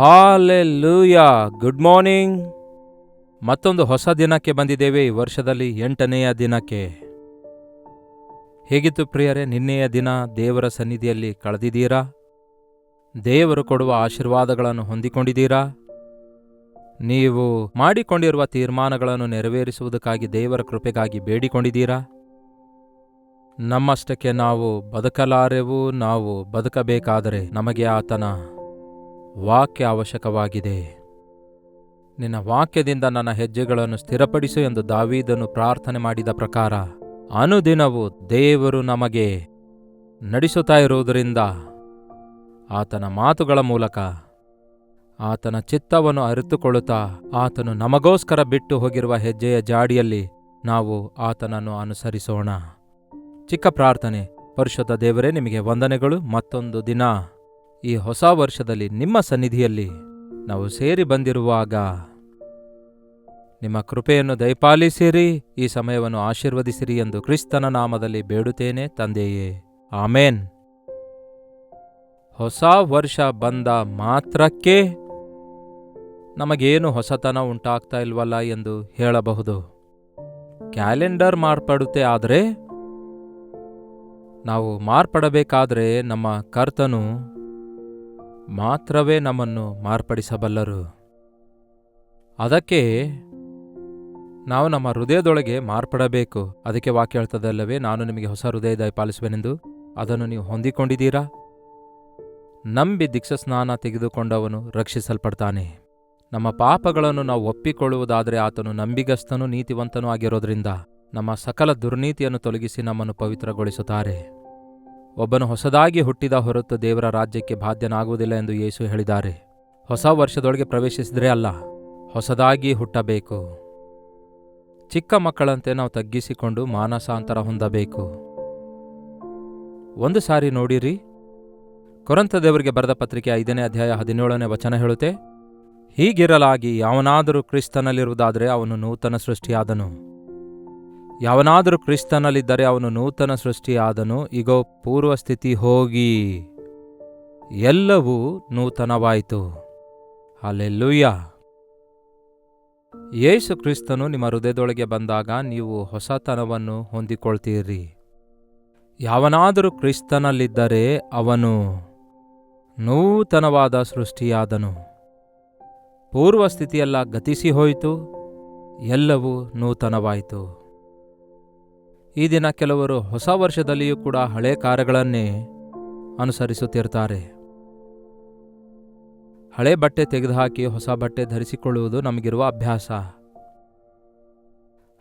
Hallelujah. Good morning. ಮತ್ತೊಂದು ಹೊಸ ದಿನಕ್ಕೆ ಬಂದಿದ್ದೇವೆ. ಈ ವರ್ಷದಲ್ಲಿ 8ನೆಯ ದಿನಕ್ಕೆ. ಹೇಗಿತ್ತು ಪ್ರಿಯರೇ ನಿನ್ನೆಯ ದಿನ? ದೇವರ ಸನ್ನಿಧಿಯಲ್ಲಿ ಕಳೆದಿದ್ದೀರಾ? ದೇವರು ಕೊಡುವ ಆಶೀರ್ವಾದಗಳನ್ನು ಹೊಂದಿಕೊಂಡಿದ್ದೀರಾ? ನೀವು ಮಾಡಿಕೊಂಡಿರುವ ತೀರ್ಮಾನಗಳನ್ನು ನೆರವೇರಿಸುವುದಕ್ಕಾಗಿ ದೇವರ ಕೃಪೆಗಾಗಿ ಬೇಡಿಕೊಂಡಿದ್ದೀರಾ? ನಮ್ಮಷ್ಟಕ್ಕೆ ನಾವು ಬದುಕಲಾರೆವು. ನಾವು ಬದುಕಬೇಕಾದರೆ ನಮಗೆ ಆತನ ವಾಕ್ಯ ಅವಶ್ಯಕವಾಗಿದೆ. ನಿನ್ನ ವಾಕ್ಯದಿಂದ ನನ್ನ ಹೆಜ್ಜೆಗಳನ್ನು ಸ್ಥಿರಪಡಿಸು ಎಂದು ದಾವೀದನು ಪ್ರಾರ್ಥನೆ ಮಾಡಿದ ಪ್ರಕಾರ ಅನುದಿನವೂ ದೇವರು ನಮಗೆ ನಡೆಸುತ್ತಾ ಇರುವುದರಿಂದ ಆತನ ಮಾತುಗಳ ಮೂಲಕ ಆತನ ಚಿತ್ತವನ್ನು ಅರಿತುಕೊಳ್ಳುತ್ತಾ ಆತನು ನಮಗೋಸ್ಕರ ಬಿಟ್ಟು ಹೋಗಿರುವ ಹೆಜ್ಜೆಯ ಜಾಡಿಯಲ್ಲಿ ನಾವು ಆತನನ್ನು ಅನುಸರಿಸೋಣ. ಚಿಕ್ಕ ಪ್ರಾರ್ಥನೆ. ಪರಿಶುದ್ಧ ದೇವರೇ, ನಿಮಗೆ ವಂದನೆಗಳು. ಮತ್ತೊಂದು ದಿನ ಈ ಹೊಸ ವರ್ಷದಲ್ಲಿ ನಿಮ್ಮ ಸನ್ನಿಧಿಯಲ್ಲಿ ನಾವು ಸೇರಿ ಬಂದಿರುವಾಗ ನಿಮ್ಮ ಕೃಪೆಯನ್ನು ದಯಪಾಲಿಸಿರಿ, ಈ ಸಮಯವನ್ನು ಆಶೀರ್ವದಿಸಿರಿ ಎಂದು ಕ್ರಿಸ್ತನ ನಾಮದಲ್ಲಿ ಬೇಡುತ್ತೇನೆ ತಂದೆಯೇ, ಆಮೇನ್. ಹೊಸ ವರ್ಷ ಬಂದ ಮಾತ್ರಕ್ಕೆ ನಮಗೇನು ಹೊಸತನ ಉಂಟಾಗ್ತಾ ಇಲ್ವಲ್ಲ ಎಂದು ಹೇಳಬಹುದು. ಕ್ಯಾಲೆಂಡರ್ ಮಾರ್ಪಡುತ್ತೆ, ಆದರೆ ನಾವು ಮಾರ್ಪಡಬೇಕಾದ್ರೆ ನಮ್ಮ ಕರ್ತನು ಮಾತ್ರವೇ ನಮ್ಮನ್ನು ಮಾರ್ಪಡಿಸಬಲ್ಲರು. ಅದಕ್ಕೆ ನಾವು ನಮ್ಮ ಹೃದಯದೊಳಗೆ ಮಾರ್ಪಡಬೇಕು. ಅದಕ್ಕೆ ವಾಕ್ಯ ಹೇಳ್ತದಲ್ಲವೇ, ನಾನು ನಿಮಗೆ ಹೊಸ ಹೃದಯ ದಯಪಾಲಿಸುವೆನೆಂದು. ಅದನ್ನು ನೀವು ಹೊಂದಿಕೊಂಡಿದ್ದೀರಾ? ನಂಬಿ ದೀಕ್ಷಾಸ್ನಾನ ತೆಗೆದುಕೊಂಡವನು ರಕ್ಷಿಸಲ್ಪಡ್ತಾನೆ. ನಮ್ಮ ಪಾಪಗಳನ್ನು ನಾವು ಒಪ್ಪಿಕೊಳ್ಳುವುದಾದರೆ ಆತನು ನಂಬಿಗಸ್ತನೂ ನೀತಿವಂತನೂ ಆಗಿರೋದ್ರಿಂದ ನಮ್ಮ ಸಕಲ ದುರ್ನೀತಿಯನ್ನು ತೊಲಗಿಸಿ ನಮ್ಮನ್ನು ಪವಿತ್ರಗೊಳಿಸುತ್ತಾರೆ. ಒಬ್ಬನು ಹೊಸದಾಗಿ ಹುಟ್ಟಿದ ಹೊರತು ದೇವರ ರಾಜ್ಯಕ್ಕೆ ಬಾಧ್ಯನಾಗುವುದಿಲ್ಲ ಎಂದು ಯೇಸು ಹೇಳಿದ್ದಾರೆ. ಹೊಸ ವರ್ಷದೊಳಗೆ ಪ್ರವೇಶಿಸಿದರೆ ಅಲ್ಲ, ಹೊಸದಾಗಿ ಹುಟ್ಟಬೇಕು. ಚಿಕ್ಕ ಮಕ್ಕಳಂತೆ ನಾವು ತಗ್ಗಿಸಿಕೊಂಡು ಮಾನಸಾಂತರ ಹೊಂದಬೇಕು. ಒಂದು ಸಾರಿ ನೋಡಿರಿ, ಕೊರಿಂಥದವರಿಗೆ ಬರೆದ ಪತ್ರಿಕೆ 5ನೇ ಅಧ್ಯಾಯ 17ನೇ ವಚನ ಹೇಳುತ್ತೆ, ಹೀಗಿರಲಾಗಿ ಯಾವನಾದರೂ ಕ್ರಿಸ್ತನಲ್ಲಿರುವುದಾದರೆ ಅವನು ನೂತನ ಸೃಷ್ಟಿಯಾದನು. ಯಾವನಾದರೂ ಕ್ರಿಸ್ತನಲ್ಲಿದ್ದರೆ ಅವನು ನೂತನ ಸೃಷ್ಟಿಯಾದನು. ಇಗೋ, ಪೂರ್ವ ಸ್ಥಿತಿ ಹೋಗಿ ಎಲ್ಲವೂ ನೂತನವಾಯಿತು. ಹಲ್ಲೆಲೂಯಾ. ಯೇಸು ಕ್ರಿಸ್ತನು ನಿಮ್ಮ ಹೃದಯದೊಳಗೆ ಬಂದಾಗ ನೀವು ಹೊಸತನವನ್ನು ಹೊಂದಿಕೊಳ್ತೀರಿ. ಯಾವನಾದರೂ ಕ್ರಿಸ್ತನಲ್ಲಿದ್ದರೆ ಅವನು ನೂತನವಾದ ಸೃಷ್ಟಿಯಾದನು. ಪೂರ್ವ ಸ್ಥಿತಿಯೆಲ್ಲ ಗತಿಸಿ ಹೋಯಿತು, ಎಲ್ಲವೂ ನೂತನವಾಯಿತು. ಈ ದಿನ ಕೆಲವರು ಹೊಸ ವರ್ಷದಲ್ಲಿಯೂ ಕೂಡ ಹಳೆ ಕಾರ್ಯಗಳನ್ನೇ ಅನುಸರಿಸುತ್ತಿರ್ತಾರೆ. ಹಳೆ ಬಟ್ಟೆ ತೆಗೆದುಹಾಕಿ ಹೊಸ ಬಟ್ಟೆ ಧರಿಸಿಕೊಳ್ಳುವುದು ನಮಗಿರುವ ಅಭ್ಯಾಸ.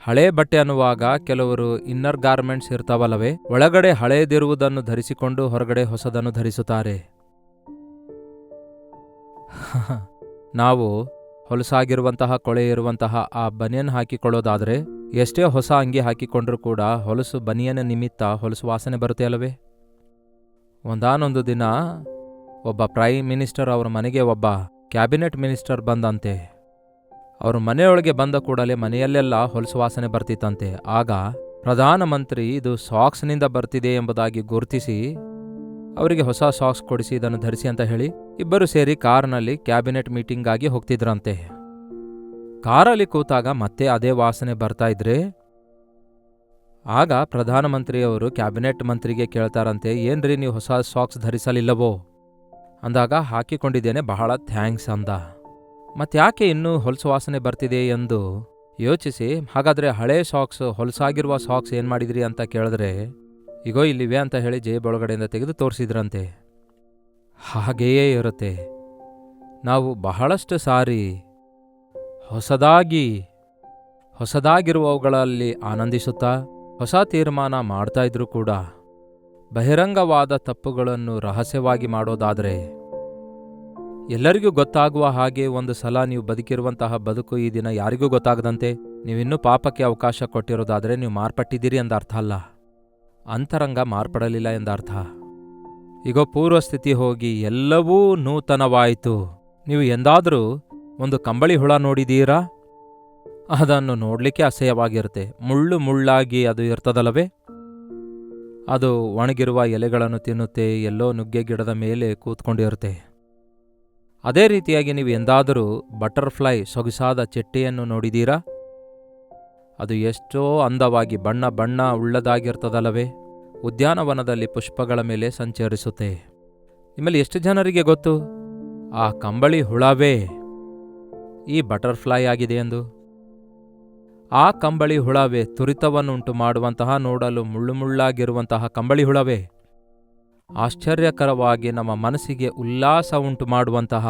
ಹಳೆ ಬಟ್ಟೆ ಅನ್ನುವಾಗ ಕೆಲವರು ಇನ್ನರ್ ಗಾರ್ಮೆಂಟ್ಸ್ ಇರ್ತಾವಲ್ಲವೇ, ಒಳಗಡೆ ಹಳೆಯದಿರುವುದನ್ನು ಧರಿಸಿಕೊಂಡು ಹೊರಗಡೆ ಹೊಸದನ್ನು ಧರಿಸುತ್ತಾರೆ. ನಾವು ಹೊಲಸಾಗಿರುವಂತಹ ಕೊಳೆ ಇರುವಂತಹ ಆ ಬನಿಯನ್ ಹಾಕಿಕೊಳ್ಳೋದಾದರೆ ಎಷ್ಟೇ ಹೊಸ ಅಂಗಿ ಹಾಕಿಕೊಂಡ್ರೂ ಕೂಡ ಹೊಲಸು ಬನಿಯನ ನಿಮಿತ್ತ ಹೊಲಸು ವಾಸನೆ ಬರುತ್ತೆ ಅಲ್ಲವೇ. ಒಂದಾನೊಂದು ದಿನ ಒಬ್ಬ ಪ್ರೈಮ್ ಮಿನಿಸ್ಟರ್ ಅವರ ಮನೆಗೆ ಒಬ್ಬ ಕ್ಯಾಬಿನೆಟ್ ಮಿನಿಸ್ಟರ್ ಬಂದಂತೆ. ಅವ್ರ ಮನೆಯೊಳಗೆ ಬಂದ ಕೂಡಲೇ ಮನೆಯಲ್ಲೆಲ್ಲ ಹೊಲಸು ವಾಸನೆ ಬರ್ತಿತ್ತಂತೆ. ಆಗ ಪ್ರಧಾನಮಂತ್ರಿ ಇದು ಸಾಕ್ಸ್ನಿಂದ ಬರ್ತಿದೆ ಎಂಬುದಾಗಿ ಗುರುತಿಸಿ ಅವರಿಗೆ ಹೊಸ ಸಾಕ್ಸ್ ಕೊಡಿಸಿ ಇದನ್ನು ಧರಿಸಿ ಅಂತ ಹೇಳಿ ಇಬ್ಬರು ಸೇರಿ ಕಾರ್ನಲ್ಲಿ ಕ್ಯಾಬಿನೆಟ್ ಮೀಟಿಂಗಾಗಿ ಹೋಗ್ತಿದ್ರಂತೆ. ಕಾರಲ್ಲಿ ಕೂತಾಗ ಮತ್ತೆ ಅದೇ ವಾಸನೆ ಬರ್ತಾ ಇದ್ರೆ ಆಗ ಪ್ರಧಾನಮಂತ್ರಿಯವರು ಕ್ಯಾಬಿನೆಟ್ ಮಂತ್ರಿಗೆ ಕೇಳ್ತಾರಂತೆ, ಏನ್ರಿ ನೀವು ಹೊಸ ಸಾಕ್ಸ್ ಧರಿಸಲಿಲ್ಲವೋ ಅಂದಾಗ, ಹಾಕಿಕೊಂಡಿದ್ದೇನೆ, ಬಹಳ ಥ್ಯಾಂಕ್ಸ್ ಅಂದ. ಮತ್ತ್ಯಾಕೆ ಇನ್ನೂ ಹೊಲಸು ವಾಸನೆ ಬರ್ತಿದೆ ಎಂದು ಯೋಚಿಸಿ, ಹಾಗಾದರೆ ಹಳೆ ಸಾಕ್ಸ್, ಹೊಲಸಾಗಿರುವ ಸಾಕ್ಸ್ ಏನು ಮಾಡಿದ್ರಿ ಅಂತ ಕೇಳಿದ್ರೆ, ಇಗೋ ಇಲ್ಲಿವೆ ಅಂತ ಹೇಳಿ ಜೇಬೊಳಗಡೆಯಿಂದ ತೆಗೆದು ತೋರಿಸಿದ್ರಂತೆ. ಹಾಗೆಯೇ ಇರುತ್ತೆ. ನಾವು ಬಹಳಷ್ಟು ಸಾರಿ ಹೊಸದಾಗಿರುವವುಗಳಲ್ಲಿ ಆನಂದಿಸುತ್ತಾ ಹೊಸ ತೀರ್ಮಾನ ಮಾಡ್ತಾ ಇದ್ರೂ ಕೂಡ ಬಹಿರಂಗವಾದ ತಪ್ಪುಗಳನ್ನು ರಹಸ್ಯವಾಗಿ ಮಾಡೋದಾದರೆ ಎಲ್ಲರಿಗೂ ಗೊತ್ತಾಗುವ ಹಾಗೆ ಒಂದು ಸಲ ನೀವು ಬದುಕಿರುವಂತಹ ಬದುಕು ಈ ದಿನ ಯಾರಿಗೂ ಗೊತ್ತಾಗದಂತೆ ನೀವಿನ್ನೂ ಪಾಪಕ್ಕೆ ಅವಕಾಶ ಕೊಟ್ಟಿರೋದಾದರೆ ನೀವು ಮಾರ್ಪಟ್ಟಿದ್ದೀರಿ ಎಂದರ್ಥ ಅಲ್ಲ, ಅಂತರಂಗ ಮಾರ್ಪಡಲಿಲ್ಲ ಎಂದರ್ಥ. ಈಗ ಪೂರ್ವ ಸ್ಥಿತಿ ಹೋಗಿ ಎಲ್ಲವೂ ನೂತನವಾಯಿತು. ನೀವು ಎಂದಾದರೂ ಒಂದು ಕಂಬಳಿ ಹುಳ ನೋಡಿದೀರಾ? ಅದನ್ನು ನೋಡಲಿಕ್ಕೆ ಅಸಹ್ಯವಾಗಿರುತ್ತೆ. ಮುಳ್ಳಾಗಿ ಅದು ಇರ್ತದಲ್ಲವೇ. ಅದು ಒಣಗಿರುವ ಎಲೆಗಳನ್ನು ತಿನ್ನುತ್ತೆ, ಎಲ್ಲೋ ನುಗ್ಗೆ ಗಿಡದ ಮೇಲೆ ಕೂತ್ಕೊಂಡಿರುತ್ತೆ. ಅದೇ ರೀತಿಯಾಗಿ ನೀವು ಎಂದಾದರೂ ಬಟರ್ಫ್ಲೈ ಸೊಗಸಾದ ಚಿಟ್ಟೆಯನ್ನು ನೋಡಿದ್ದೀರಾ? ಅದು ಎಷ್ಟೋ ಅಂದವಾಗಿ ಬಣ್ಣ ಬಣ್ಣ ಉಳ್ಳದಾಗಿರ್ತದಲ್ಲವೇ? ಉದ್ಯಾನವನದಲ್ಲಿ ಪುಷ್ಪಗಳ ಮೇಲೆ ಸಂಚರಿಸುತ್ತೆ. ನಿಮ್ಮಲ್ಲಿ ಎಷ್ಟು ಜನರಿಗೆ ಗೊತ್ತು ಆ ಕಂಬಳಿ ಹುಳವೇ ಈ ಬಟರ್ಫ್ಲೈ ಆಗಿದೆ ಎಂದು? ಆ ಕಂಬಳಿ ಹುಳವೇ ತುರಿತವನ್ನುಂಟು ಮಾಡುವಂತಹ, ನೋಡಲು ಮುಳ್ಳುಮುಳ್ಳಾಗಿರುವಂತಹ ಕಂಬಳಿ ಹುಳವೇ ಆಶ್ಚರ್ಯಕರವಾಗಿ ನಮ್ಮ ಮನಸ್ಸಿಗೆ ಉಲ್ಲಾಸ ಉಂಟು ಮಾಡುವಂತಹ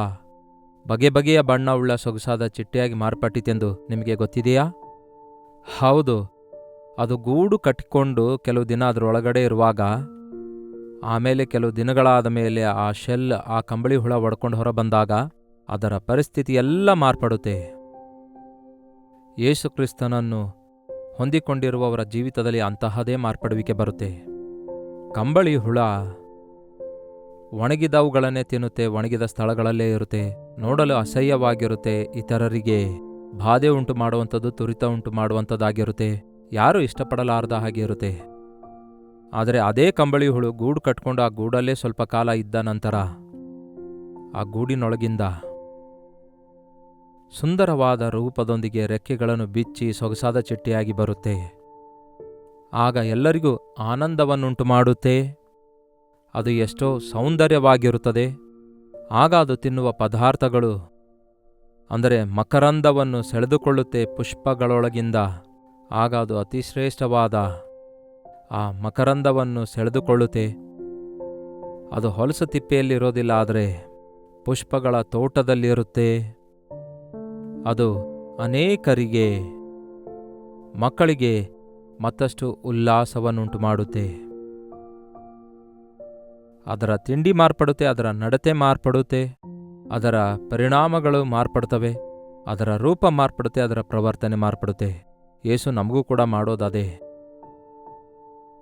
ಬಗೆ ಬಗೆಯ ಬಣ್ಣವುಳ್ಳ ಸೊಗಸಾದ ಚಿಟ್ಟೆಯಾಗಿ ಮಾರ್ಪಟ್ಟಿತೆಂದು ನಿಮಗೆ ಗೊತ್ತಿದೆಯಾ? ಹೌದು, ಅದು ಗೂಡು ಕಟ್ಟಿಕೊಂಡು ಕೆಲವು ದಿನ ಅದರೊಳಗಡೆ ಇರುವಾಗ, ಆಮೇಲೆ ಕೆಲವು ದಿನಗಳಾದ ಮೇಲೆ ಆ ಶೆಲ್, ಆ ಕಂಬಳಿ ಹುಳ ಒಡ್ಕೊಂಡು ಹೊರಬಂದಾಗ ಅದರ ಪರಿಸ್ಥಿತಿ ಎಲ್ಲ ಮಾರ್ಪಡುತ್ತೆ. ಯೇಸು ಕ್ರಿಸ್ತನನ್ನು ಹೊಂದಿಕೊಂಡಿರುವವರ ಜೀವಿತದಲ್ಲಿ ಅಂತಹದೇ ಮಾರ್ಪಡುವಿಕೆ ಬರುತ್ತೆ. ಕಂಬಳಿ ಹುಳ ಒಣಗಿದವುಗಳನ್ನೇ ತಿನ್ನುತ್ತೆ, ಒಣಗಿದ ಸ್ಥಳಗಳಲ್ಲೇ ಇರುತ್ತೆ, ನೋಡಲು ಅಸಹ್ಯವಾಗಿರುತ್ತೆ, ಇತರರಿಗೆ ಬಾಧೆ ಉಂಟು ಮಾಡುವಂಥದ್ದು, ತುರಿತ ಉಂಟು ಮಾಡುವಂಥದ್ದಾಗಿರುತ್ತೆ, ಯಾರೂ ಇಷ್ಟಪಡಲಾರದ ಹಾಗೆ ಇರುತ್ತೆ. ಆದರೆ ಅದೇ ಕಂಬಳಿ ಹುಳು ಗೂಡು ಕಟ್ಕೊಂಡು ಆ ಗೂಡಲ್ಲೇ ಸ್ವಲ್ಪ ಕಾಲ ಇದ್ದ ನಂತರ ಆ ಗೂಡಿನೊಳಗಿಂದ ಸುಂದರವಾದ ರೂಪದೊಂದಿಗೆ ರೆಕ್ಕೆಗಳನ್ನು ಬಿಚ್ಚಿ ಸೊಗಸಾದ ಚಿಟ್ಟೆಯಾಗಿ ಬರುತ್ತೆ. ಆಗ ಎಲ್ಲರಿಗೂ ಆನಂದವನ್ನುಂಟು ಮಾಡುತ್ತೆ. ಅದು ಎಷ್ಟೋ ಸೌಂದರ್ಯವಾಗಿರುತ್ತದೆ. ಆಗ ಅದು ತಿನ್ನುವ ಪದಾರ್ಥಗಳು, ಅಂದರೆ ಮಕರಂದವನ್ನು ಸೆಳೆದುಕೊಳ್ಳುತ್ತೆ ಪುಷ್ಪಗಳೊಳಗಿಂದ. ಆಗ ಅದು ಅತಿಶ್ರೇಷ್ಠವಾದ ಆ ಮಕರಂದವನ್ನು ಸೆಳೆದುಕೊಳ್ಳುತ್ತೆ. ಅದು ಹೊಲಸು ತಿಪ್ಪೆಯಲ್ಲಿರೋದಿಲ್ಲ, ಆದರೆ ಪುಷ್ಪಗಳ ತೋಟದಲ್ಲಿರುತ್ತೆ. ಅದು ಅನೇಕರಿಗೆ, ಮಕ್ಕಳಿಗೆ ಮತ್ತಷ್ಟು ಉಲ್ಲಾಸವನ್ನುಂಟು ಮಾಡುತ್ತೆ. ಅದರ ತಿಂಡಿ ಮಾರ್ಪಡುತ್ತೆ, ಅದರ ನಡತೆ ಮಾರ್ಪಡುತ್ತೆ, ಅದರ ಪರಿಣಾಮಗಳು ಮಾರ್ಪಡ್ತವೆ, ಅದರ ರೂಪ ಮಾರ್ಪಡುತ್ತೆ, ಅದರ ಪ್ರವರ್ತನೆ ಮಾರ್ಪಡುತ್ತೆ. ಯೇಸು ನಮಗೂ ಕೂಡ ಮಾಡೋದದೇ.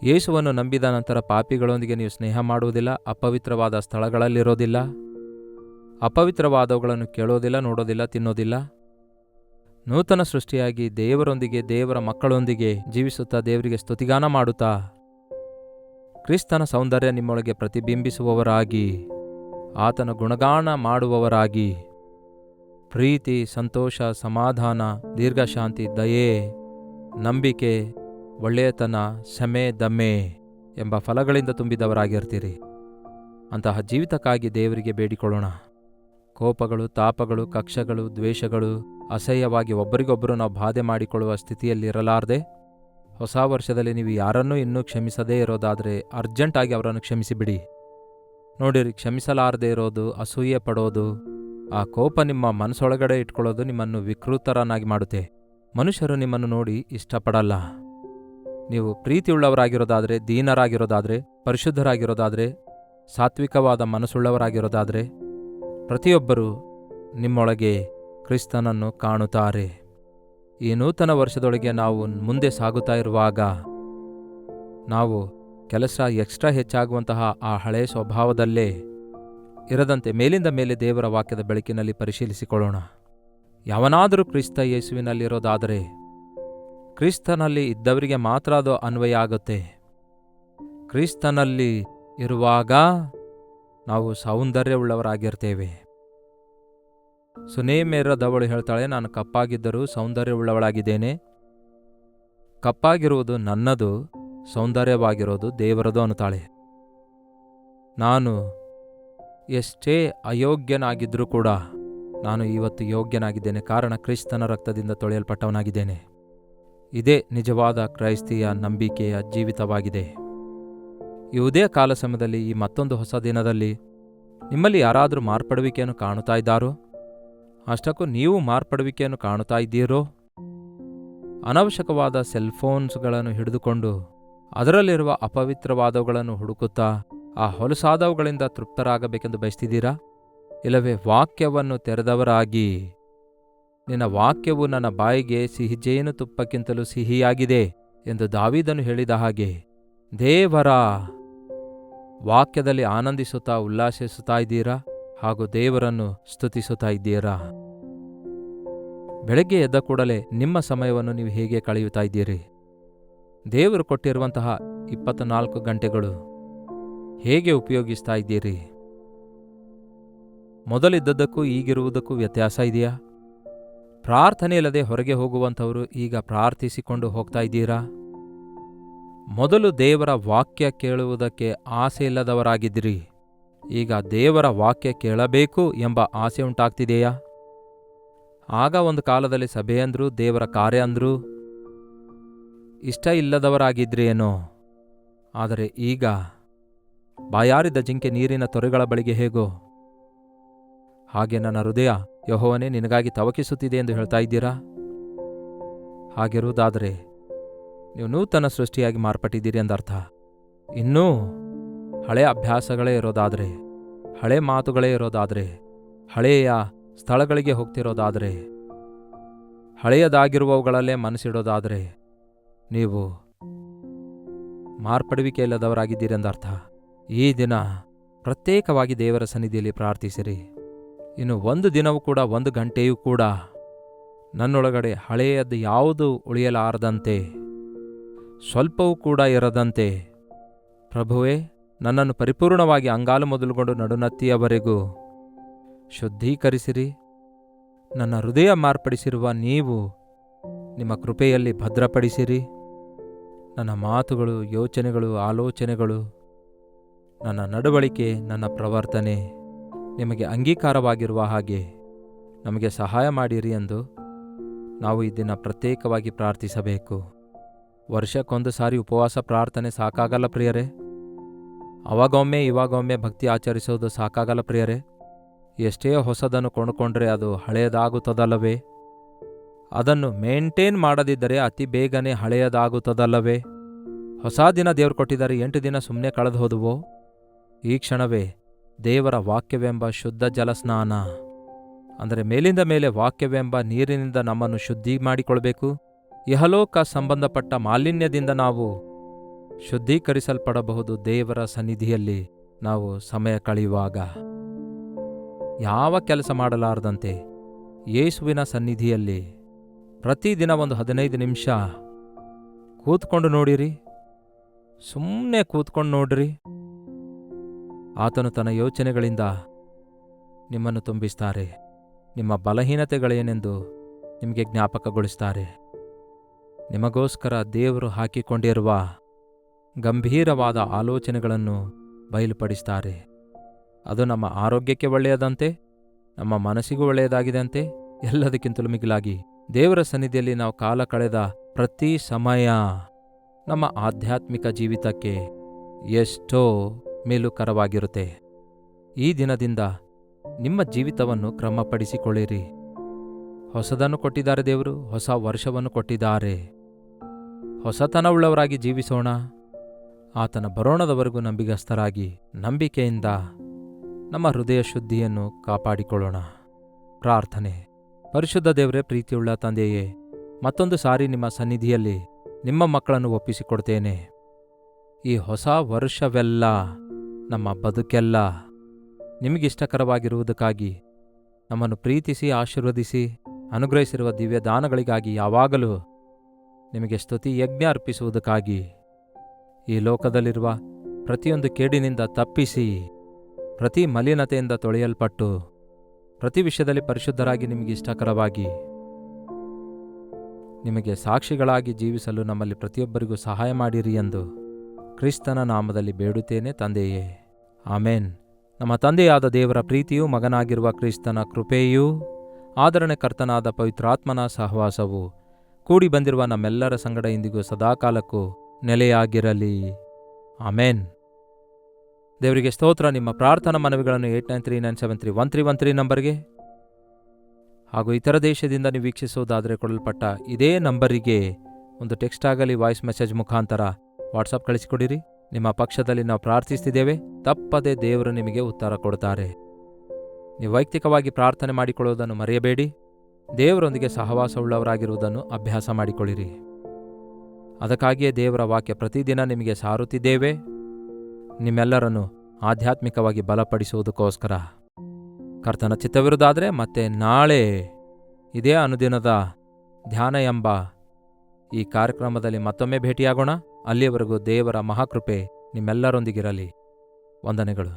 ಯೇಸುವನ್ನು ನಂಬಿದ ನಂತರ ಪಾಪಿಗಳೊಂದಿಗೆ ನೀವು ಸ್ನೇಹ ಮಾಡುವುದಿಲ್ಲ, ಅಪವಿತ್ರವಾದ ಸ್ಥಳಗಳಲ್ಲಿರೋದಿಲ್ಲ, ಅಪವಿತ್ರವಾದವುಗಳನ್ನು ಕೇಳೋದಿಲ್ಲ, ನೋಡೋದಿಲ್ಲ, ತಿನ್ನೋದಿಲ್ಲ. ನೂತನ ಸೃಷ್ಟಿಯಾಗಿ ದೇವರೊಂದಿಗೆ, ದೇವರ ಮಕ್ಕಳೊಂದಿಗೆ ಜೀವಿಸುತ್ತಾ, ದೇವರಿಗೆ ಸ್ತುತಿಗಾನ ಮಾಡುತ್ತಾ, ಕ್ರಿಸ್ತನ ಸೌಂದರ್ಯ ನಿಮ್ಮೊಳಗೆ ಪ್ರತಿಬಿಂಬಿಸುವವರಾಗಿ, ಆತನ ಗುಣಗಾನ ಮಾಡುವವರಾಗಿ, ಪ್ರೀತಿ, ಸಂತೋಷ, ಸಮಾಧಾನ, ದೀರ್ಘಶಾಂತಿ, ದಯೆ, ನಂಬಿಕೆ, ಒಳ್ಳೆಯತನ, ಕ್ಷಮೆ, ದಮ್ಮೆ ಎಂಬ ಫಲಗಳಿಂದ ತುಂಬಿದವರಾಗಿರ್ತೀರಿ. ಅಂತಹ ಜೀವಿತಕ್ಕಾಗಿ ದೇವರಿಗೆ ಬೇಡಿಕೊಳ್ಳೋಣ. ಕೋಪಗಳು, ತಾಪಗಳು, ಕಕ್ಷಗಳು, ದ್ವೇಷಗಳು, ಅಸಹ್ಯವಾಗಿ ಒಬ್ಬರಿಗೊಬ್ಬರು ನಾವು ಬಾಧೆ ಮಾಡಿಕೊಳ್ಳುವ ಸ್ಥಿತಿಯಲ್ಲಿರಲಾರದೆ, ಹೊಸ ವರ್ಷದಲ್ಲಿ ನೀವು ಯಾರನ್ನೂ ಇನ್ನೂ ಕ್ಷಮಿಸದೇ ಇರೋದಾದರೆ ಅರ್ಜೆಂಟಾಗಿ ಅವರನ್ನು ಕ್ಷಮಿಸಿಬಿಡಿ. ನೋಡಿರಿ, ಕ್ಷಮಿಸಲಾರದೇ ಇರೋದು, ಅಸೂಯೆ ಪಡೋದು, ಆ ಕೋಪ ನಿಮ್ಮ ಮನಸ್ಸೊಳಗಡೆ ಇಟ್ಕೊಳ್ಳೋದು ನಿಮ್ಮನ್ನು ವಿಕೃತರನ್ನಾಗಿ ಮಾಡುತ್ತೆ. ಮನುಷ್ಯರು ನಿಮ್ಮನ್ನು ನೋಡಿ ಇಷ್ಟಪಡಲ್ಲ. ನೀವು ಪ್ರೀತಿಯುಳ್ಳವರಾಗಿರೋದಾದರೆ, ದೀನರಾಗಿರೋದಾದರೆ, ಪರಿಶುದ್ಧರಾಗಿರೋದಾದರೆ, ಸಾತ್ವಿಕವಾದ ಮನಸ್ಸುಳ್ಳವರಾಗಿರೋದಾದರೆ, ಪ್ರತಿಯೊಬ್ಬರೂ ನಿಮ್ಮೊಳಗೆ ಕ್ರಿಸ್ತನನ್ನು ಕಾಣುತ್ತಾರೆ. ಈ ನೂತನ ವರ್ಷದೊಳಗೆ ನಾವು ಮುಂದೆ ಸಾಗುತ್ತಾ ಇರುವಾಗ ನಾವು ಕೆಲಸ ಎಕ್ಸ್ಟ್ರಾ ಹೆಚ್ಚಾಗುವಂತಹ ಆ ಹಳೆಯ ಸ್ವಭಾವದಲ್ಲೇ ಇರದಂತೆ ಮೇಲಿಂದ ಮೇಲೆ ದೇವರ ವಾಕ್ಯದ ಬೆಳಕಿನಲ್ಲಿ ಪರಿಶೀಲಿಸಿಕೊಳ್ಳೋಣ. ಯಾವನಾದರೂ ಕ್ರಿಸ್ತ ಯೇಸುವಿನಲ್ಲಿರೋದಾದರೆ, ಕ್ರಿಸ್ತನಲ್ಲಿ ಇದ್ದವರಿಗೆ ಮಾತ್ರ ಅದು ಅನ್ವಯ ಆಗುತ್ತೆ. ಕ್ರಿಸ್ತನಲ್ಲಿ ಇರುವಾಗ ನಾವು ಸೌಂದರ್ಯವುಳ್ಳವರಾಗಿರ್ತೇವೆ. ಸುನೇಮೆರದವಳು ಹೇಳ್ತಾಳೆ, ನಾನು ಕಪ್ಪಾಗಿದ್ದರೂ ಸೌಂದರ್ಯವುಳ್ಳವಳಾಗಿದ್ದೇನೆ. ಕಪ್ಪಾಗಿರುವುದು ನನ್ನದು, ಸೌಂದರ್ಯವಾಗಿರೋದು ದೇವರದು ಅನ್ನುತ್ತಾಳೆ. ನಾನು ಎಷ್ಟೇ ಅಯೋಗ್ಯನಾಗಿದ್ದರೂ ಕೂಡ ನಾನು ಇವತ್ತು ಯೋಗ್ಯನಾಗಿದ್ದೇನೆ, ಕಾರಣ ಕ್ರಿಸ್ತನ ರಕ್ತದಿಂದ ತೊಳೆಯಲ್ಪಟ್ಟವನಾಗಿದ್ದೇನೆ. ಇದೇ ನಿಜವಾದ ಕ್ರೈಸ್ತಿಯ ನಂಬಿಕೆಯ ಜೀವಿತವಾಗಿದೆ. ಈ ಉದಯ ಕಾಲ ಸಮಯದಲ್ಲಿ, ಈ ಮತ್ತೊಂದು ಹೊಸ ದಿನದಲ್ಲಿ ನಿಮ್ಮಲ್ಲಿ ಯಾರಾದರೂ ಮಾರ್ಪಡುವಿಕೆಯನ್ನು ಕಾಣುತ್ತಾ ಇದ್ದಾರೋ? ಅಷ್ಟಕ್ಕೂ ನೀವು ಮಾರ್ಪಡುವಿಕೆಯನ್ನು ಕಾಣುತ್ತಾ ಇದ್ದೀರೋ? ಅನವಶ್ಯಕವಾದ ಸೆಲ್ಫೋನ್ಸ್ಗಳನ್ನು ಹಿಡಿದುಕೊಂಡು ಅದರಲ್ಲಿರುವ ಅಪವಿತ್ರವಾದವುಗಳನ್ನು ಹುಡುಕುತ್ತಾ ಆ ಹೊಲಸಾದವುಗಳಿಂದ ತೃಪ್ತರಾಗಬೇಕೆಂದು ಬಯಸ್ತಿದ್ದೀರಾ? ಇಲ್ಲವೇ ವಾಕ್ಯವನ್ನು ತೆರೆದವರಾಗಿ, ನಿನ್ನ ವಾಕ್ಯವು ನನ್ನ ಬಾಯಿಗೆ ಸಿಹಿಜೇನು ತುಪ್ಪಕ್ಕಿಂತಲೂ ಸಿಹಿಯಾಗಿದೆ ಎಂದು ದಾವೀದನು ಹೇಳಿದ ಹಾಗೆ, ದೇವರ ವಾಕ್ಯದಲ್ಲಿ ಆನಂದಿಸುತ್ತಾ ಉಲ್ಲಾಸಿಸುತ್ತಾ ಇದ್ದೀರಾ? ಹಾಗೂ ದೇವರನ್ನು ಸ್ತುತಿಸುತ್ತಾ ಇದ್ದೀರಾ? ಬೆಳಗ್ಗೆ ಎದ್ದ ಕೂಡಲೇ ನಿಮ್ಮ ಸಮಯವನ್ನು ನೀವು ಹೇಗೆ ಕಳೆಯುತ್ತಾ ಇದ್ದೀರಿ? ದೇವರು ಕೊಟ್ಟಿರುವಂತಹ 24 ಗಂಟೆಗಳು ಹೇಗೆ ಉಪಯೋಗಿಸ್ತಾ ಇದ್ದೀರಿ? ಮೊದಲಿದ್ದದ್ದಕ್ಕೂ ಈಗಿರುವುದಕ್ಕೂ ವ್ಯತ್ಯಾಸ ಇದೆಯಾ? ಪ್ರಾರ್ಥನೆ ಇಲ್ಲದೆ ಹೊರಗೆ ಹೋಗುವಂಥವರು ಈಗ ಪ್ರಾರ್ಥಿಸಿಕೊಂಡು ಹೋಗ್ತಾ ಇದ್ದೀರಾ? ಮೊದಲು ದೇವರ ವಾಕ್ಯ ಕೇಳುವುದಕ್ಕೆ ಆಸೆ ಇಲ್ಲದವರಾಗಿದ್ದಿರಿ. ಈಗ ದೇವರ ವಾಕ್ಯ ಕೇಳಬೇಕು ಎಂಬ ಆಸೆ ಉಂಟಾಗ್ತಿದೆಯಾ? ಆಗ ಒಂದು ಕಾಲದಲ್ಲಿ ಸಭೆ ಅಂದ್ರು, ದೇವರ ಕಾರ್ಯ ಅಂದ್ರು ಇಷ್ಟ ಇಲ್ಲದವರಾಗಿದ್ರಿ ಏನೋ. ಆದರೆ ಈಗ ಬಾಯಾರಿದ ಜಿಂಕೆ ನೀರಿನ ತೊರೆಗಳ ಬಳಿಗೆ ಹೇಗೋ ಹಾಗೆ ನನ್ನ ಹೃದಯ ಯೆಹೋವನೇ ನಿನಗಾಗಿ ತವಕಿಸುತ್ತಿದೆ ಎಂದು ಹೇಳ್ತಾ ಇದ್ದೀರಾ? ಹಾಗಿರುವುದಾದರೆ ನೀವು ನೂತನ ಸೃಷ್ಟಿಯಾಗಿ ಮಾರ್ಪಟ್ಟಿದ್ದೀರಿ ಎಂದರ್ಥ. ಇನ್ನೂ ಹಳೆಯ ಅಭ್ಯಾಸಗಳೇ ಇರೋದಾದರೆ, ಹಳೆ ಮಾತುಗಳೇ ಇರೋದಾದರೆ, ಹಳೆಯ ಸ್ಥಳಗಳಿಗೆ ಹೋಗ್ತಿರೋದಾದರೆ, ಹಳೆಯದಾಗಿರುವವುಗಳಲ್ಲೇ ಮನಸ್ಸಿಡೋದಾದರೆ ನೀವು ಮಾರ್ಪಡುವಿಕೆ ಇಲ್ಲದವರಾಗಿದ್ದೀರಿ ಎಂದರ್ಥ. ಈ ದಿನ ಪ್ರತ್ಯೇಕವಾಗಿ ದೇವರ ಸನ್ನಿಧಿಯಲ್ಲಿ ಪ್ರಾರ್ಥಿಸಿರಿ. ಇನ್ನು ಒಂದು ದಿನವೂ ಕೂಡ, ಒಂದು ಗಂಟೆಯೂ ಕೂಡ ನನ್ನೊಳಗಡೆ ಹಳೆಯದ್ದು ಯಾವುದು ಉಳಿಯಲಾರದಂತೆ, ಸ್ವಲ್ಪವೂ ಕೂಡ ಇರದಂತೆ, ಪ್ರಭುವೇ ನನ್ನನ್ನು ಪರಿಪೂರ್ಣವಾಗಿ ಅಂಗಾಲು ಮೊದಲುಗೊಂಡು ನಡುನತ್ತಿಯವರೆಗೂ ಶುದ್ಧೀಕರಿಸಿರಿ. ನನ್ನ ಹೃದಯ ಮಾರ್ಪಡಿಸಿರುವ ನೀವು ನಿಮ್ಮ ಕೃಪೆಯಲ್ಲಿ ಭದ್ರಪಡಿಸಿರಿ. ನನ್ನ ಮಾತುಗಳು, ಯೋಚನೆಗಳು, ಆಲೋಚನೆಗಳು, ನನ್ನ ನಡವಳಿಕೆ, ನನ್ನ ಪ್ರವರ್ತನೆ ನಿಮಗೆ ಅಂಗೀಕಾರವಾಗಿರುವ ಹಾಗೆ ನಮಗೆ ಸಹಾಯ ಮಾಡಿರಿ ಎಂದು ನಾವು ಈ ದಿನ ಪ್ರತ್ಯೇಕವಾಗಿ ಪ್ರಾರ್ಥಿಸಬೇಕು. ವರ್ಷಕ್ಕೊಂದು ಸಾರಿ ಉಪವಾಸ ಪ್ರಾರ್ಥನೆ ಸಾಕಾಗಲ್ಲ ಪ್ರಿಯರೇ. ಅವಾಗೊಮ್ಮೆ ಇವಾಗೊಮ್ಮೆ ಭಕ್ತಿ ಆಚರಿಸೋದು ಸಾಕಾಗಲ್ಲ ಪ್ರಿಯರೇ. ಎಷ್ಟೇ ಹೊಸದನ್ನು ಕೊಂಡುಕೊಂಡ್ರೆ ಅದು ಹಳೆಯದಾಗುತ್ತದಲ್ಲವೇ? ಅದನ್ನು ಮೇಂಟೈನ್ ಮಾಡದಿದ್ದರೆ ಅತಿ ಬೇಗನೆ ಹಳೆಯದಾಗುತ್ತದಲ್ಲವೇ? ಹೊಸ ದಿನ ದೇವರು ಕೊಟ್ಟಿದ್ದಾರೆ, 8 ದಿನ ಸುಮ್ಮನೆ ಕಳೆದು ಹೋದುವೋ? ಈ ಕ್ಷಣವೇ ದೇವರ ವಾಕ್ಯವೆಂಬ ಶುದ್ಧ ಜಲಸ್ನಾನ, ಅಂದರೆ ಮೇಲಿಂದ ಮೇಲೆ ವಾಕ್ಯವೆಂಬ ನೀರಿನಿಂದ ನಮ್ಮನ್ನು ಶುದ್ಧಿ ಮಾಡಿಕೊಳ್ಬೇಕು. ಇಹಲೋಕ ಸಂಬಂಧಪಟ್ಟ ಮಾಲಿನ್ಯದಿಂದ ನಾವು ಶುದ್ಧೀಕರಿಸಲ್ಪಡಬಹುದು ದೇವರ ಸನ್ನಿಧಿಯಲ್ಲಿ ನಾವು ಸಮಯ ಕಳೆಯುವಾಗ. ಯಾವ ಕೆಲಸ ಮಾಡಲಾರದಂತೆ ಯೇಸುವಿನ ಸನ್ನಿಧಿಯಲ್ಲಿ ಪ್ರತಿದಿನ ಒಂದು 15 ನಿಮಿಷ ಕೂತ್ಕೊಂಡು ನೋಡಿರಿ. ಸುಮ್ಮನೆ ಕೂತ್ಕೊಂಡು ನೋಡ್ರಿ. ಆತನು ತನ್ನ ಯೋಚನೆಗಳಿಂದ ನಿಮ್ಮನ್ನು ತುಂಬಿಸ್ತಾರೆ. ನಿಮ್ಮ ಬಲಹೀನತೆಗಳೇನೆಂದು ನಿಮಗೆ ಜ್ಞಾಪಕಗೊಳಿಸ್ತಾರೆ. ನಿಮಗೋಸ್ಕರ ದೇವರು ಹಾಕಿಕೊಂಡಿರುವ ಗಂಭೀರವಾದ ಆಲೋಚನೆಗಳನ್ನು ಬಯಲುಪಡಿಸ್ತಾರೆ. ಅದು ನಮ್ಮ ಆರೋಗ್ಯಕ್ಕೆ ಒಳ್ಳೆಯದಂತೆ, ನಮ್ಮ ಮನಸ್ಸಿಗೂ ಒಳ್ಳೆಯದಾಗಿದೆಯಂತೆ. ಎಲ್ಲದಕ್ಕಿಂತಲೂ ಮಿಗಿಲಾಗಿ ದೇವರ ಸನ್ನಿಧಿಯಲ್ಲಿ ನಾವು ಕಾಲ ಕಳೆದ ಪ್ರತಿ ಸಮಯ ನಮ್ಮ ಆಧ್ಯಾತ್ಮಿಕ ಜೀವಿತಕ್ಕೆ ಎಷ್ಟೋ ಮೇಲುಕರವಾಗಿರುತ್ತೆ. ಈ ದಿನದಿಂದ ನಿಮ್ಮ ಜೀವಿತವನ್ನು ಕ್ರಮಪಡಿಸಿಕೊಳ್ಳಿರಿ. ಹೊಸದನ್ನು ಕೊಟ್ಟಿದ್ದಾರೆ ದೇವರು, ಹೊಸ ವರ್ಷವನ್ನು ಕೊಟ್ಟಿದ್ದಾರೆ. ಹೊಸತನವುಳ್ಳವರಾಗಿ ಜೀವಿಸೋಣ. ಆತನ ಬರೋಣದವರೆಗೂ ನಂಬಿಗಸ್ತರಾಗಿ ನಂಬಿಕೆಯಿಂದ ನಮ್ಮ ಹೃದಯ ಶುದ್ಧಿಯನ್ನು ಕಾಪಾಡಿಕೊಳ್ಳೋಣ. ಪ್ರಾರ್ಥನೆ. ಪರಿಶುದ್ಧ ದೇವರೇ, ಪ್ರೀತಿಯುಳ್ಳ ತಂದೆಯೇ, ಮತ್ತೊಂದು ಸಾರಿ ನಿಮ್ಮ ಸನ್ನಿಧಿಯಲ್ಲಿ ನಿಮ್ಮ ಮಕ್ಕಳನ್ನು ಒಪ್ಪಿಸಿಕೊಡ್ತೇನೆ. ಈ ಹೊಸ ವರ್ಷವೆಲ್ಲ, ನಮ್ಮ ಬದುಕೆಲ್ಲ ನಿಮಗಿಷ್ಟಕರವಾಗಿರುವುದಕ್ಕಾಗಿ ನಮ್ಮನ್ನು ಪ್ರೀತಿಸಿ ಆಶೀರ್ವದಿಸಿ ಅನುಗ್ರಹಿಸಿರುವ ದಿವ್ಯ ದಾನಗಳಿಗಾಗಿ ಯಾವಾಗಲೂ ನಿಮಗೆ ಸ್ತುತಿ ಯಜ್ಞ ಅರ್ಪಿಸುವುದಕ್ಕಾಗಿ ಈ ಲೋಕದಲ್ಲಿರುವ ಪ್ರತಿಯೊಂದು ಕೇಡಿನಿಂದ ತಪ್ಪಿಸಿ, ಪ್ರತಿ ಮಲಿನತೆಯಿಂದ ತೊಳೆಯಲ್ಪಟ್ಟು, ಪ್ರತಿ ವಿಷಯದಲ್ಲಿ ಪರಿಶುದ್ಧರಾಗಿ ನಿಮಗಿಷ್ಟಕರವಾಗಿ ನಿಮಗೆ ಸಾಕ್ಷಿಗಳಾಗಿ ಜೀವಿಸಲು ನಮ್ಮಲ್ಲಿ ಪ್ರತಿಯೊಬ್ಬರಿಗೂ ಸಹಾಯ ಮಾಡಿರಿ ಎಂದು ಕ್ರಿಸ್ತನ ನಾಮದಲ್ಲಿ ಬೇಡುತ್ತೇನೆ ತಂದೆಯೇ, ಆಮೇನ್. ನಮ್ಮ ತಂದೆಯಾದ ದೇವರ ಪ್ರೀತಿಯೂ ಮಗನಾಗಿರುವ ಕ್ರಿಸ್ತನ ಕೃಪೆಯೂ ಆದರಣೆಕರ್ತನಾದ ಪವಿತ್ರಾತ್ಮನ ಸಹವಾಸವು ಕೂಡಿ ಬಂದಿರುವ ನಮ್ಮೆಲ್ಲರ ಸಂಗಡ ಇಂದಿಗೂ ಸದಾಕಾಲಕ್ಕೂ ನೆಲೆಯಾಗಿರಲಿ. ಆಮೇನ್. ದೇವರಿಗೆ ಸ್ತೋತ್ರ. ನಿಮ್ಮ ಪ್ರಾರ್ಥನಾ ಮನವಿಗಳನ್ನು 8939731313 ನಂಬರ್ಗೆ ಹಾಗೂ ಇತರ ದೇಶದಿಂದ ನೀವು ವೀಕ್ಷಿಸುವುದಾದರೆ ಕೊಡಲ್ಪಟ್ಟ ಇದೇ ನಂಬರಿಗೆ ಒಂದು ಟೆಕ್ಸ್ಟ್ ಆಗಲಿ ವಾಯ್ಸ್ ಮೆಸೇಜ್ ಮುಖಾಂತರ ವಾಟ್ಸಪ್ ಕಳಿಸಿಕೊಡಿರಿ. ನಿಮ್ಮ ಪಕ್ಷದಲ್ಲಿ ನಾವು ಪ್ರಾರ್ಥಿಸ್ತಿದ್ದೇವೆ. ತಪ್ಪದೆ ದೇವರು ನಿಮಗೆ ಉತ್ತರ ಕೊಡ್ತಾರೆ. ನೀವು ವೈಯಕ್ತಿಕವಾಗಿ ಪ್ರಾರ್ಥನೆ ಮಾಡಿಕೊಳ್ಳುವುದನ್ನು ಮರೆಯಬೇಡಿ. ದೇವರೊಂದಿಗೆ ಸಹವಾಸವುಳ್ಳವರಾಗಿರುವುದನ್ನು ಅಭ್ಯಾಸ ಮಾಡಿಕೊಳ್ಳಿರಿ. ಅದಕ್ಕಾಗಿಯೇ ದೇವರ ವಾಕ್ಯ ಪ್ರತಿದಿನ ನಿಮಗೆ ಸಾರುತ್ತಿದ್ದೇವೆ, ನಿಮ್ಮೆಲ್ಲರನ್ನು ಆಧ್ಯಾತ್ಮಿಕವಾಗಿ ಬಲಪಡಿಸುವುದಕ್ಕೋಸ್ಕರ. ಕರ್ತನ ಚಿತ್ತವಿರುವುದಾದರೆ ಮತ್ತೆ ನಾಳೆ ಇದೇ ಅನುದಿನದ ಧ್ಯಾನ ಎಂಬ ಈ ಕಾರ್ಯಕ್ರಮದಲ್ಲಿ ಮತ್ತೊಮ್ಮೆ ಭೇಟಿಯಾಗೋಣ. ಅಲ್ಲಿಯವರೆಗೂ ದೇವರ ಮಹಾಕೃಪೆ ನಿಮ್ಮೆಲ್ಲರೊಂದಿಗಿರಲಿ. ವಂದನೆಗಳು.